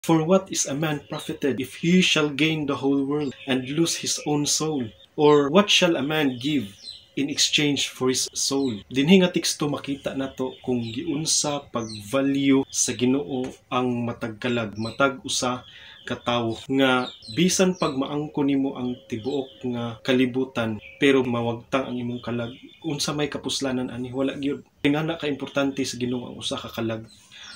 For what is a man profited if he shall gain the whole world and lose his own soul? Or what shall a man give in exchange for his soul? Dinhi nga teksto makita nato kung giunsa pag-value sa Ginoo ang matag kalag, matag usa ka tawo nga bisan pag maangko nimo ang tibuok nga kalibutan pero mawagtang ang imong kalag, unsa may kapuslanan ani? Wala gyud. Ingana ka importante sa Ginoo ang usa ka kalag.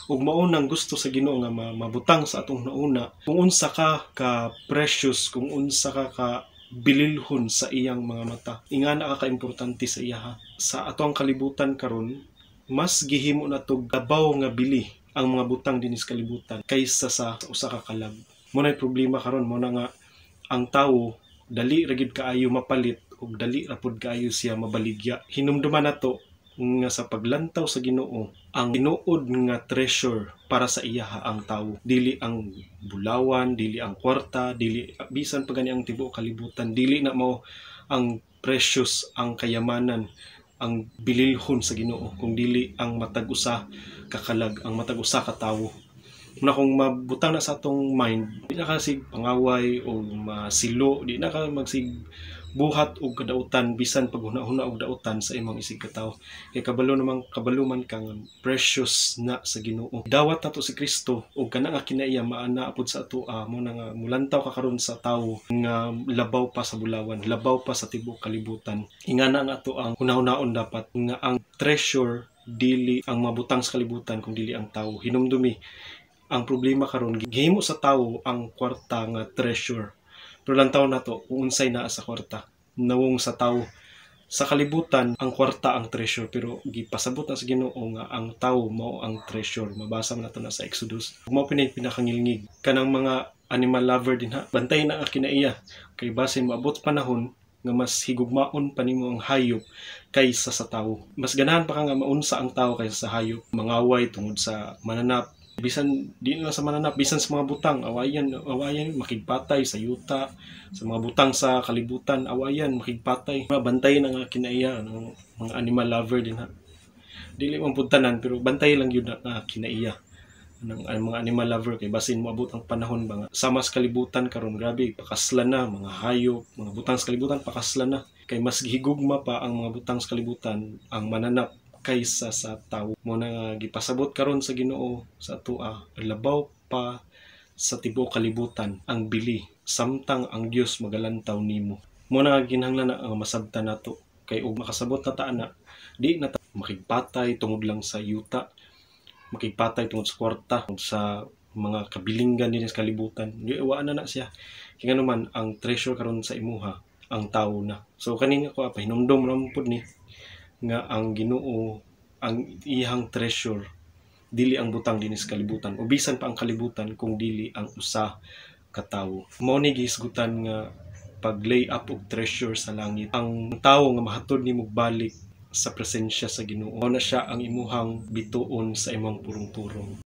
Ug mao nang gusto sa Ginoo nga mabutang sa atong nauna kung unsa ka precious, kung unsa ka bililhon sa iyang mga mata. Ingana ka importante sa iya ha. Sa atong kalibutan karon, mas gihimo na to gabaw nga bili ang mga butang dinis kalibutan kaysa sa usa ka kalag. Mo nay problema karon, mo na nga ang tawo dali ra gid kaayo mapalit ug dali ra pud kaayo siya mabaligya. Hinumduman nato nga sa paglantaw sa Ginoo, ang tinuod nga treasure para sa iya ang tawo, dili ang bulawan, dili ang kwarta, dili bisan pa gani ang tibuok kalibutan, dili na mao ang precious, ang kayamanan, ang bililhon sa Ginoo, kung dili ang matag usa ka kalag, ang matag usa ka tawo. Na kung mabutang na sa atong mind, di na kasi pangaway o masilo, di na ka magsig buhat og kadautan bisan pag huna-huna og dautan sa imong isig katawo. Kay kabalo man kang precious na sa Ginoo. Dawat nato si Kristo ug kana nga kinaiya maana apod sa ato mo na nga mulantaw ka karon sa tawo nga labaw pa sa bulawan, labaw pa sa tibuok kalibutan. Ingana nga ato ang hunahuna-on dapat nga ang treasure dili ang mabutang sa kalibutan kung dili ang tawo. Hinumdumi ang problema karon gihimo sa tawo ang kwarta nga treasure. Pero lantaw na to kung unsay naa sa kwarta. Nawong sa tawo. Sa kalibutan, ang kwarta ang treasure. Pero gipasabot na sa Ginoo nga ang tawo mao ang treasure. Mabasa man nato na sa Exodus. Mao pinakangilngig. Kanang mga animal lover din ha. Bantay na ang kinaiya. Kay basin maabot panahon nga mas higugmaon pa nimo ang hayop kaysa sa tawo. Mas ganahan pa ka nga maunsa ang tawo kaysa sa hayop. Mangaway tungod sa mananap. Bisan di na sa mananap, bisan sa mga butang, awayan makigpatay sa yuta, sa mga butang sa kalibutan, awayan makigpatay. Bantay na nga kinaiya ng mga animal lover din ha. Dili man pud tanan pero bantay lang yun na kinaiya ng mga animal lover kay basin moabot ang panahon ba nga sama sa kalibutan karon, grabe pakaslan na mga hayop, mga butang sa kalibutan pakaslan na. Kay mas gihigugma pa ang mga butang sa kalibutan, ang mananap kaysa sa tawo. Mo na nga gipasabot karon sa Ginoo sa atua, labaw pa sa tibuok kalibutan ang bili samtang ang Dios magalantaw nimo. Mo na nga kinahanglan na masabtan nato kay ug makasabot na ta ana, di na ta makigpatay tungod lang sa yuta, makigpatay tungod sa kwarta, tungod sa mga kabilinggan din sa kalibutan. Di wa na siya. Kaya naman ang treasure karon sa imuha ang tawo na. So kaning ako pahinumdom ra pud ni nga ang Ginoo ang iyang treasure dili ang butang dinis kalibutan o bisan pa ang kalibutan kung dili ang usa ka tawo. Mao ni gihisgutan nga pag-lay up og treasure sa langit. Ang tawo nga mahatod nimo balik sa presensya sa Ginoo, mao na siya ang imuhang bituon sa imong purong-purong.